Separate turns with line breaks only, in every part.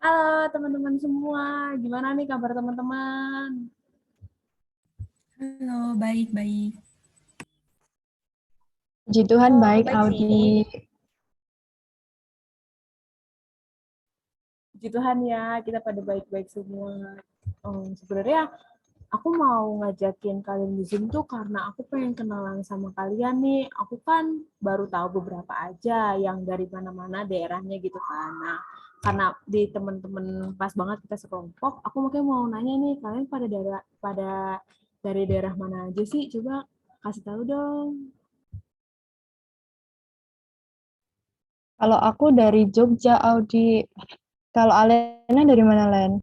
Halo teman-teman semua, gimana nih kabar teman-teman?
Halo, baik-baik.
Puji Tuhan
Oh, aku
baik,
baik sih.
Audi.
Puji Tuhan ya, kita pada baik-baik semua. Sebenarnya aku mau ngajakin kalian di Zoom tuh karena aku pengen kenalan sama kalian nih. Aku kan baru tahu beberapa aja yang dari mana-mana daerahnya gitu kan. Nah, karena di teman-teman pas banget kita sekelompok, aku makanya mau nanya nih, kalian pada dari daerah mana aja sih? Coba kasih tahu dong.
Kalau aku dari Jogja, Audi. Kalau Alena dari mana, Len?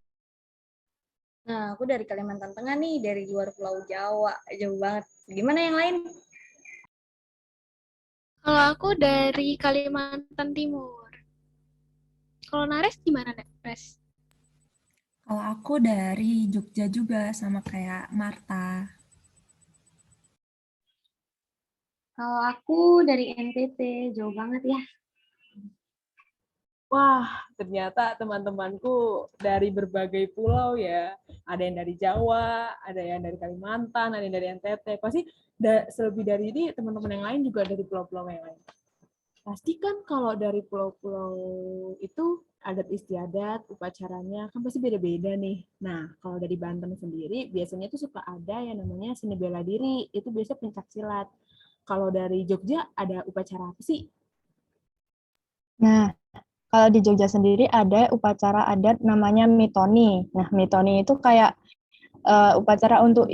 Nah, aku dari Kalimantan Tengah nih, dari luar Pulau Jawa. Jauh banget. Gimana yang lain?
Kalau aku dari Kalimantan Timur. Kalau Nares gimana, Nares?
Kalau aku dari Jogja juga sama kayak Marta.
Kalau aku dari NTT, jauh banget ya.
Wah, ternyata teman-temanku dari berbagai pulau ya. Ada yang dari Jawa, ada yang dari Kalimantan, ada yang dari NTT. Pasti selebih dari ini teman-teman yang lain juga dari pulau-pulau yang lain. Pasti kan kalau dari pulau-pulau itu adat istiadat, upacaranya kan pasti beda-beda nih. Nah, kalau dari Banten sendiri biasanya tuh suka ada yang namanya seni bela diri. Itu biasanya pencak silat. Kalau dari Jogja ada upacara apa sih?
Nah, kalau di Jogja sendiri ada upacara adat namanya mitoni. Nah, mitoni itu kayak upacara untuk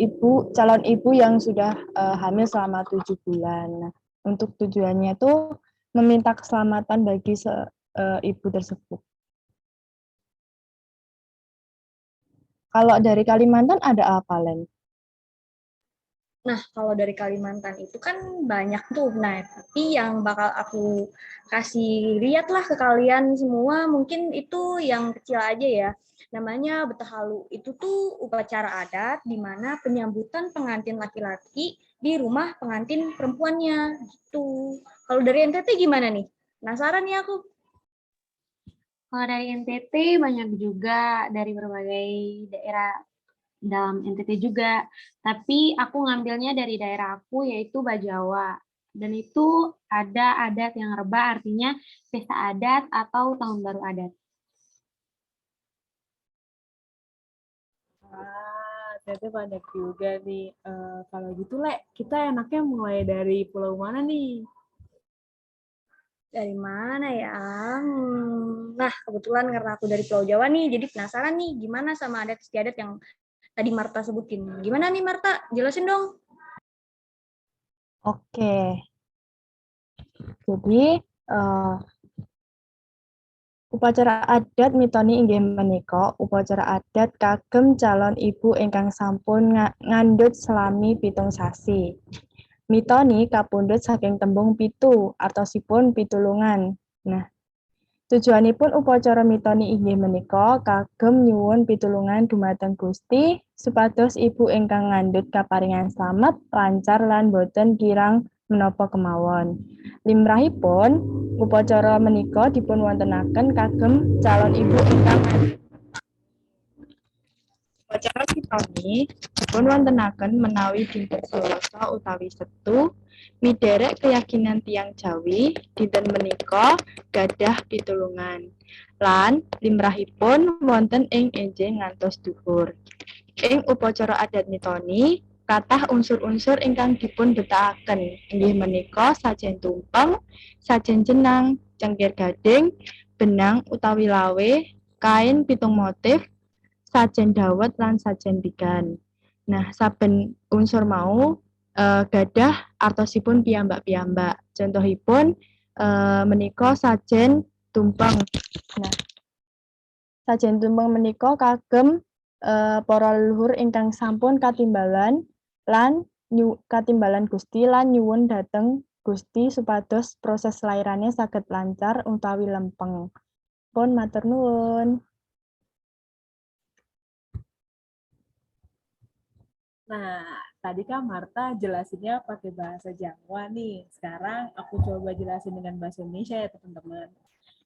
calon ibu yang sudah hamil selama 7 bulan. Nah, untuk tujuannya itu meminta keselamatan bagi ibu tersebut. Kalau dari Kalimantan ada apa, Len?
Nah, kalau dari Kalimantan itu kan banyak tuh. Nah, tapi yang bakal aku kasih lihat lah ke kalian semua, mungkin itu yang kecil aja ya. Namanya Betahalu. Itu tuh upacara adat di mana penyambutan pengantin laki-laki di rumah pengantin perempuannya. Gitu. Kalau dari NTT gimana nih? Penasaran nih aku.
Kalau dari NTT banyak juga dari berbagai daerah dalam NTT juga. Tapi aku ngambilnya dari daerah aku yaitu Bajawa. Dan itu ada adat yang reba artinya pesta adat atau tahun baru adat.
Ternyata banyak juga nih. Kalau gitu, Le, kita enaknya mulai dari pulau mana nih?
Dari mana ya? Nah, kebetulan karena aku dari Pulau Jawa nih, jadi penasaran nih gimana sama adat istiadat yang tadi Marta sebutin. Gimana nih Marta? Jelasin dong.
Oke, jadi upacara adat mitoni inggih menika upacara adat kagem calon ibu ingkang sampun ngandhut selami 7 sasi. Mitoni kapundhut saking tembung pitu, artosipun pitulungan. Nah, tujuanipun upacara mitoni inggih menika kagem nyuwun pitulungan dumateng Gusti supados ibu ingkang ngandhut kaparingan slamet, lancar lan boten kirang menapa kemawon. Limrahipun upacara menika dipunwontenaken kagem calon ibu ingkang ngandhut. Upacara mitoni dipunwontenaken menawi dinten Selasa utawi Setu miderek keyakinan tiang Jawi dinten menika gadah pitulungan lan limrahipun wonten ing enjing ngantos dhuwur. Ing upacara adat mitoni kathah unsur-unsur ingkang dipun betakaken inggih menika sajen tumpeng, sajen jenang, cengkir gading, benang utawi lawe, kain pitung motif, sajen dawet lan sajen tigan. Nah, saben unsur mau gadah artosipun piyambak-piyambak. Contohipun menika sajen tumpeng. Nah, sajen tumpeng menika kagem para leluhur ingkang sampun katimbalan Gusti lan nyuwun dhateng Gusti supados proses lairane saged lancar utawi lempeng. Pun matur nuwun.
Nah, tadi kan Marta jelasinnya pakai bahasa Jawa nih. Sekarang aku coba jelasin dengan bahasa Indonesia ya, teman-teman.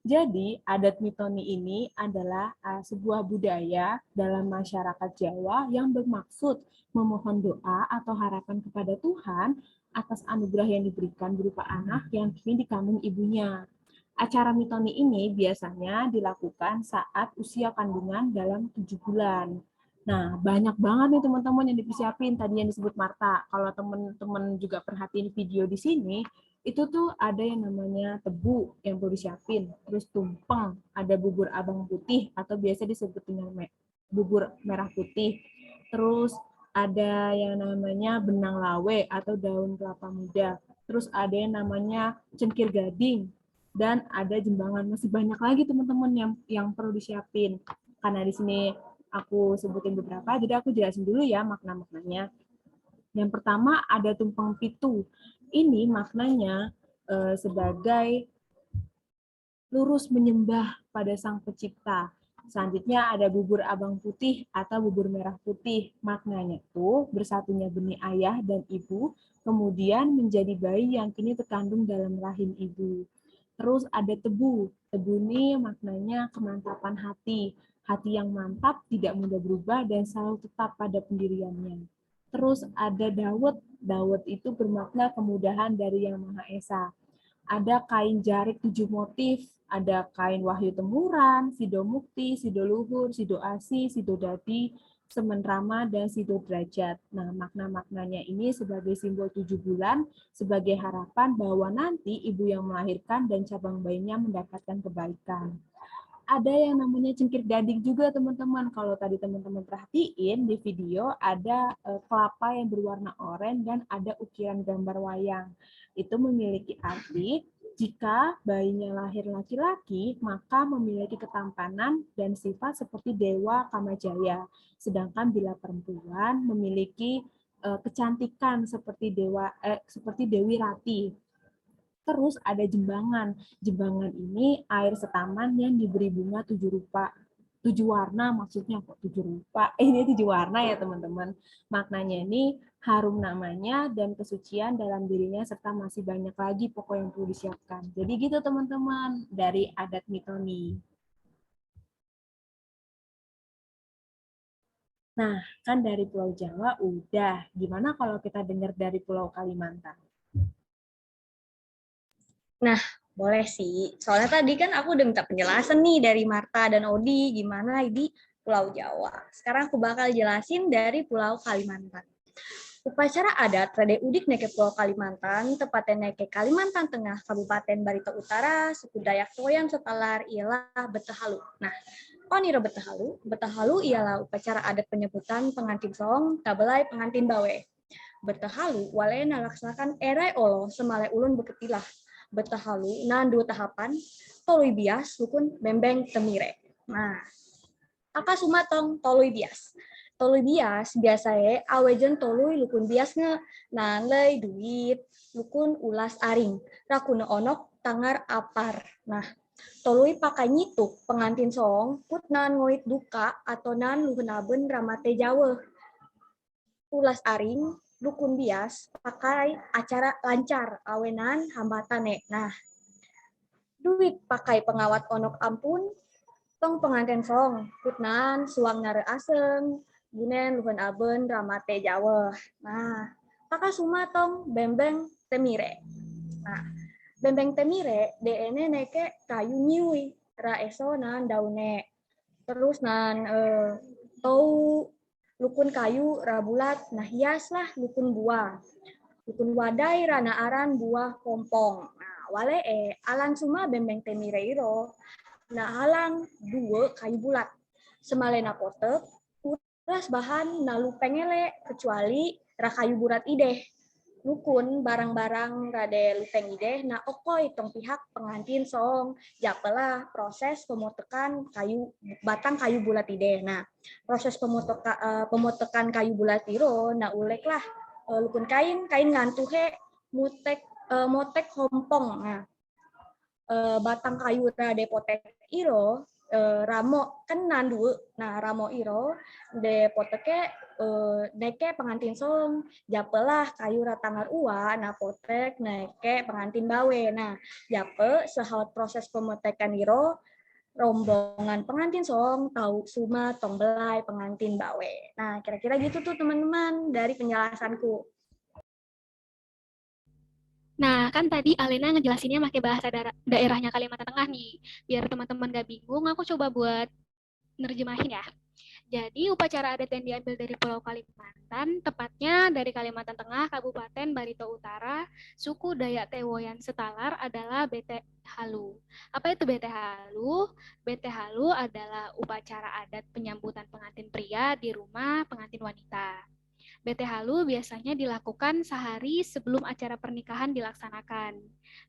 Jadi, adat mitoni ini adalah sebuah budaya dalam masyarakat Jawa yang bermaksud memohon doa atau harapan kepada Tuhan atas anugerah yang diberikan berupa anak yang kini dikandung ibunya. Acara mitoni ini biasanya dilakukan saat usia kandungan dalam 7 bulan. Nah, banyak banget nih teman-teman yang dipersiapin tadi yang disebut Marta. Kalau teman-teman juga perhatiin video di sini, itu tuh ada yang namanya tebu yang perlu disiapin, terus tumpeng, ada bubur abang putih atau biasa disebut dengan bubur merah putih, terus ada yang namanya benang lawe atau daun kelapa muda, terus ada yang namanya cengkir gading, dan ada jembangan. Masih banyak lagi teman-teman yang perlu disiapin. Karena di sini aku sebutin beberapa, jadi aku jelasin dulu ya makna-maknanya. Yang pertama ada tumpeng pitu. Ini maknanya sebagai lurus menyembah pada Sang Pencipta. Selanjutnya ada bubur abang putih atau bubur merah putih. Maknanya itu bersatunya benih ayah dan ibu, kemudian menjadi bayi yang kini terkandung dalam rahim ibu. Terus ada tebu. Tebu ini maknanya kemantapan hati. Hati yang mantap, tidak mudah berubah, dan selalu tetap pada pendiriannya. Terus ada dawet. Dawet itu bermakna kemudahan dari Yang Maha Esa. Ada kain jarik 7 motif, ada kain wahyu temuran, sido mukti, sido luhur, sido asi, sido dadi, semen rama, dan sido derajat. Nah, makna-maknanya ini sebagai simbol 7 bulan, sebagai harapan bahwa nanti ibu yang melahirkan dan cabang bayinya mendapatkan kebaikan. Ada yang namanya cengkir gading juga teman-teman. Kalau tadi teman-teman perhatiin di video ada kelapa yang berwarna oranye dan ada ukiran gambar wayang. Itu memiliki arti jika bayinya lahir laki-laki maka memiliki ketampanan dan sifat seperti dewa Kamajaya. Sedangkan bila perempuan memiliki kecantikan seperti Dewi Rati. Terus ada jembangan. Jembangan ini air setaman yang diberi bunga 7 rupa. 7 warna maksudnya kok 7 rupa. Ini 7 warna ya teman-teman. Maknanya ini harum namanya dan kesucian dalam dirinya serta masih banyak lagi pokok yang perlu disiapkan. Jadi gitu teman-teman dari adat mitoni. Nah, kan dari Pulau Jawa udah. Gimana kalau kita dengar dari Pulau Kalimantan?
Nah, boleh sih. Soalnya tadi kan aku udah minta penjelasan nih dari Marta dan Odi gimana di Pulau Jawa. Sekarang aku bakal jelasin dari Pulau Kalimantan. Upacara adat Rade Udik neke Pulau Kalimantan, tepatnya neke Kalimantan Tengah, Kabupaten Barito Utara, suku Dayak Toyan Setalar ialah Betahalu. Nah, Oniro Betahalu. Betahalu ialah upacara adat penyebutan pengantin song, tabelai pengantin bawe. Betahalu walena laksanakan erai olo semale ulun beketilah. Betahalu nan 2 tahapan, tolui bias, lukun bembeng temire. Nah, apa sumatong tolui bias? Tolui bias biasanya awejen tolui lukun bias nge nanlei duit, lukun ulas aring, rakuna onok tangar apar. Nah, tolui pakai nyituk pengantin song, put nan ngoit duka atau nan luhunaben ramate jawa. Ulas aring, dukun bias pakai acara lancar awenan hambatane. Nah, duit pakai pengawat onok ampun tong pengantin song putnan suang nare asem gunen luhun aben ramate jawa. Nah, pakai suma tong bembeng temire. Nah, bembeng temire dene neke kayu nyui ra eso nan daune. Terus nan tau lukun kayu rabulat, nah hias lah lukun buah. Lukun wadai rana aran buah pompong. Nah, wale alang suma bembeng temireiro. Nah, halang 2 kayu bulat. Semalena potek, uras bahan nalu pengele kecuali ra kayu bulat ideh. Lukun barang-barang rade lupeng ideh, nah okoi tong pihak pengantin song japelah proses pemotekan kayu batang kayu bulat ideh. Nah, proses pemotekan kayu bulat iro, nah ulek lah lukun kain ngantuhe motek hompong. Nah, batang kayu rade potek iro ramo kan nandu. Nah, ramo iro de poteke neke pengantin song japelah kayu ratangar ua nah potek neke pengantin bawe. Nah, jape sehal proses pemetekan iro rombongan pengantin song tahu suma tong belai pengantin bawe. Nah, kira-kira gitu tuh teman-teman dari penjelasanku.
Nah, kan tadi Alena ngejelasinnya pakai bahasa daerahnya Kalimantan Tengah nih. Biar teman-teman gak bingung, aku coba buat nerjemahin ya. Jadi, upacara adat yang diambil dari Pulau Kalimantan, tepatnya dari Kalimantan Tengah, Kabupaten Barito Utara, suku Dayak Tewoyan Setalar adalah Bete Halu. Apa itu Bete Halu? Bete Halu adalah upacara adat penyambutan pengantin pria di rumah pengantin wanita. Bete Halu biasanya dilakukan sehari sebelum acara pernikahan dilaksanakan.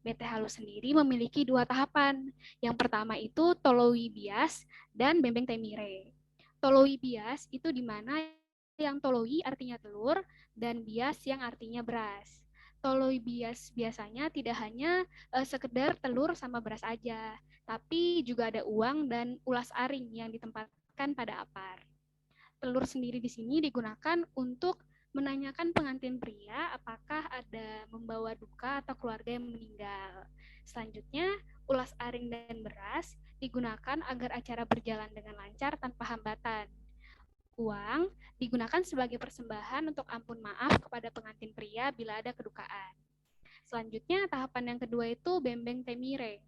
Bete Halu sendiri memiliki 2 tahapan. Yang pertama itu Tolowi Bias dan Bembeng Temire. Tolowi Bias itu di mana yang Tolowi artinya telur dan Bias yang artinya beras. Tolowi Bias biasanya tidak hanya sekedar telur sama beras aja, tapi juga ada uang dan ulas aring yang ditempatkan pada apar. Telur sendiri di sini digunakan untuk menanyakan pengantin pria apakah ada membawa duka atau keluarga yang meninggal. Selanjutnya, ulas aring dan beras digunakan agar acara berjalan dengan lancar tanpa hambatan. Uang digunakan sebagai persembahan untuk ampun maaf kepada pengantin pria bila ada kedukaan. Selanjutnya, tahapan yang kedua itu Bembeng Temire.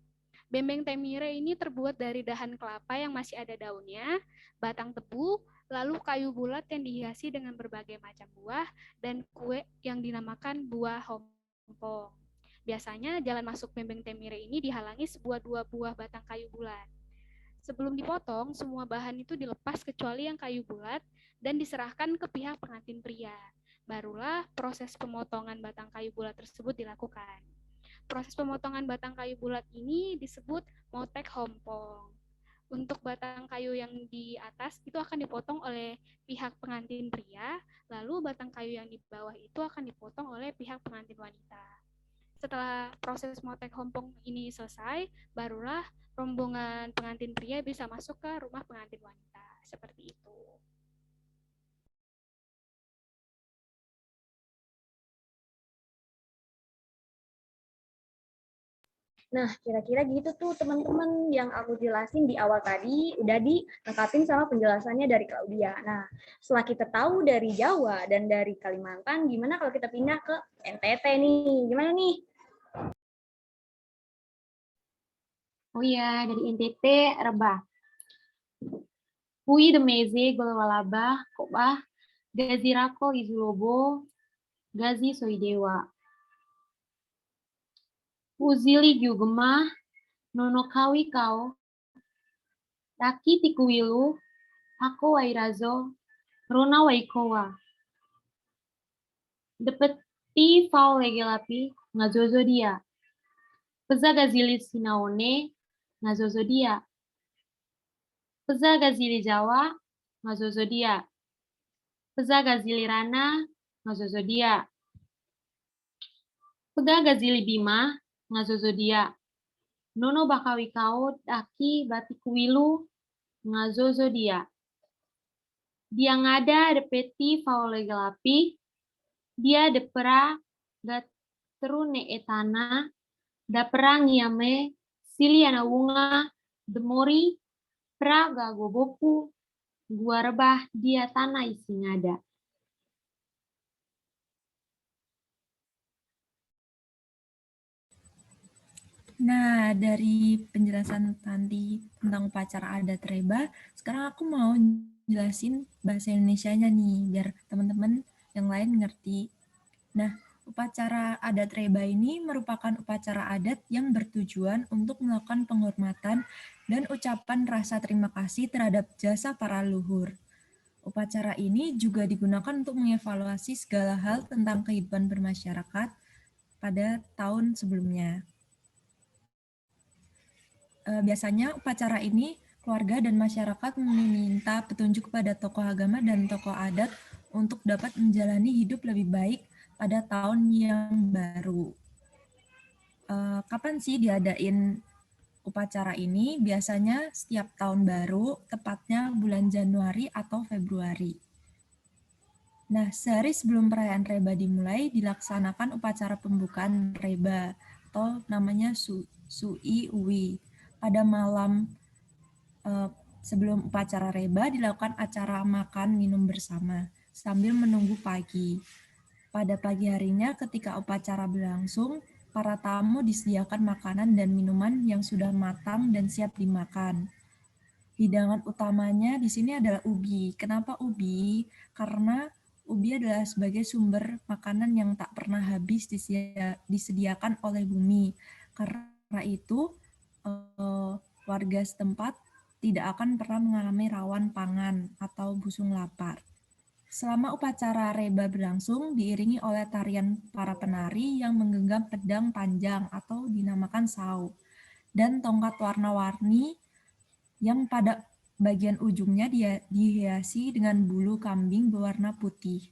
Bembeng Temire ini terbuat dari dahan kelapa yang masih ada daunnya, batang tebu, lalu kayu bulat yang dihiasi dengan berbagai macam buah, dan kue yang dinamakan buah hompong. Biasanya jalan masuk Bembeng Temire ini dihalangi dua buah batang kayu bulat. Sebelum dipotong, semua bahan itu dilepas kecuali yang kayu bulat dan diserahkan ke pihak pengantin pria. Barulah proses pemotongan batang kayu bulat tersebut dilakukan. Proses pemotongan batang kayu bulat ini disebut motek hompong. Untuk batang kayu yang di atas itu akan dipotong oleh pihak pengantin pria, lalu batang kayu yang di bawah itu akan dipotong oleh pihak pengantin wanita. Setelah proses motek hompong ini selesai, barulah rombongan pengantin pria bisa masuk ke rumah pengantin wanita. Seperti itu.
Nah, kira-kira gitu tuh teman-teman yang aku jelasin di awal tadi udah dilengkapin sama penjelasannya dari Claudia. Nah, setelah kita tahu dari Jawa dan dari Kalimantan, gimana kalau kita pindah ke NTT nih? Gimana nih?
Oh iya, dari NTT, rebah. Hui demeze golwalabah, kobah, gazirako izulobo, gazi soidewa. Uzili gyugema, nonokawi kau, raki tikuwilu, ako wairazo, rona waikowa. Depeti fau legelapi, ngazozo dia. Peza gazili sinaone, ngazozo dia. Peza gazili Jawa, ngazozo dia. Peza gazili Rana, ngazozo dia. Pega gazili Bima, ngazozo dia. Nono bakawi kau daki batikuwilu, ngazozo dia. Dia ngada depeti faulegelapi, dia depera gaterune etana, dapera ngiame siliana wunga demori praga goboku gua rebah dia tanah isi ngada.
Nah, dari penjelasan tadi tentang upacara adat Reba, sekarang aku mau jelasin bahasa Indonesianya nih, biar teman-teman yang lain ngerti. Nah, upacara adat Reba ini merupakan upacara adat yang bertujuan untuk melakukan penghormatan dan ucapan rasa terima kasih terhadap jasa para leluhur. Upacara ini juga digunakan untuk mengevaluasi segala hal tentang kehidupan bermasyarakat pada tahun sebelumnya. Biasanya upacara ini keluarga dan masyarakat meminta petunjuk kepada tokoh agama dan tokoh adat untuk dapat menjalani hidup lebih baik pada tahun yang baru. Kapan sih diadain upacara ini biasanya setiap tahun baru, tepatnya bulan Januari atau Februari. Nah, sehari sebelum perayaan Reba dimulai, dilaksanakan upacara pembukaan Reba, atau namanya Sui Uwi. Pada malam sebelum upacara Reba, dilakukan acara makan minum bersama, sambil menunggu pagi. Pada pagi harinya, ketika upacara berlangsung, para tamu disediakan makanan dan minuman yang sudah matang dan siap dimakan. Hidangan utamanya di sini adalah ubi. Kenapa ubi? Karena ubi adalah sebagai sumber makanan yang tak pernah habis disediakan oleh bumi. Karena itu, warga setempat tidak akan pernah mengalami rawan pangan atau busung lapar. Selama upacara Reba berlangsung, diiringi oleh tarian para penari yang menggenggam pedang panjang atau dinamakan sau, dan tongkat warna-warni yang pada bagian ujungnya dihiasi dengan bulu kambing berwarna putih.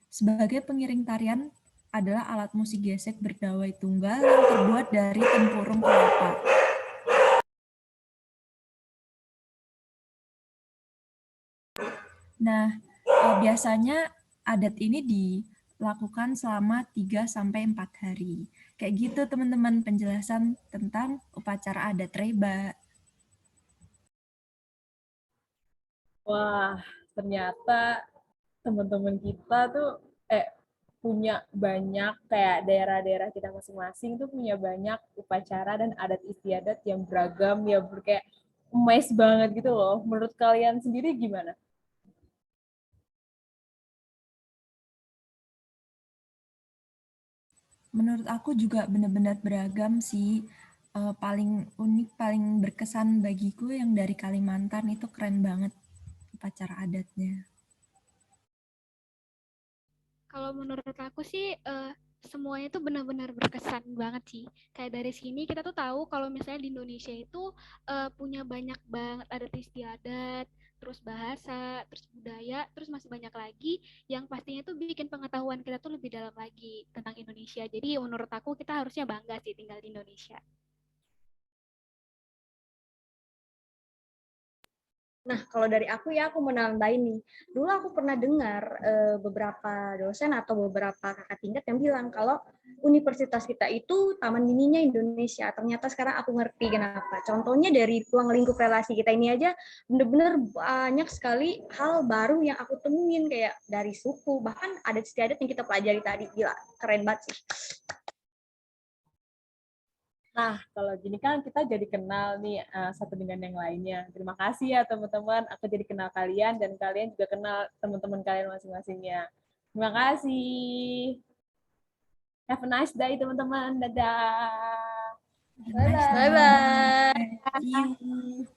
Sebagai pengiring tarian adalah alat musik gesek berdawai tunggal yang terbuat dari tempurung kelapa. Nah, biasanya adat ini dilakukan selama 3-4 hari. Kayak gitu teman-teman penjelasan tentang upacara adat Reba.
Wah, ternyata teman-teman kita tuh punya banyak kayak daerah-daerah kita masing-masing tuh punya banyak upacara dan adat istiadat yang beragam ya kayak emes banget gitu loh. Menurut kalian sendiri gimana?
Menurut aku juga benar-benar beragam sih. Paling unik, paling berkesan bagiku yang dari Kalimantan itu keren banget upacara adatnya.
Kalau menurut aku sih semuanya tuh benar-benar berkesan banget sih. Kayak dari sini kita tuh tahu kalau misalnya di Indonesia itu punya banyak banget adat istiadat, terus bahasa, terus budaya, terus masih banyak lagi yang pastinya tuh bikin pengetahuan kita tuh lebih dalam lagi tentang Indonesia. Jadi menurut aku kita harusnya bangga sih tinggal di Indonesia.
Nah, kalau dari aku ya, aku mau nambahin nih. Dulu aku pernah dengar beberapa dosen atau beberapa kakak tingkat yang bilang kalau universitas kita itu taman mininya Indonesia. Ternyata sekarang aku ngerti kenapa. Contohnya dari ruang lingkup relasi kita ini aja bener-bener banyak sekali hal baru yang aku temuin kayak dari suku, bahkan adat istiadat yang kita pelajari tadi. Gila, keren banget sih.
Nah, kalau gini kan kita jadi kenal nih satu dengan yang lainnya. Terima kasih ya teman-teman, aku jadi kenal kalian dan kalian juga kenal teman-teman kalian masing-masingnya. Terima kasih. Have a nice day teman-teman. Dadah.
Bye-bye.
See you.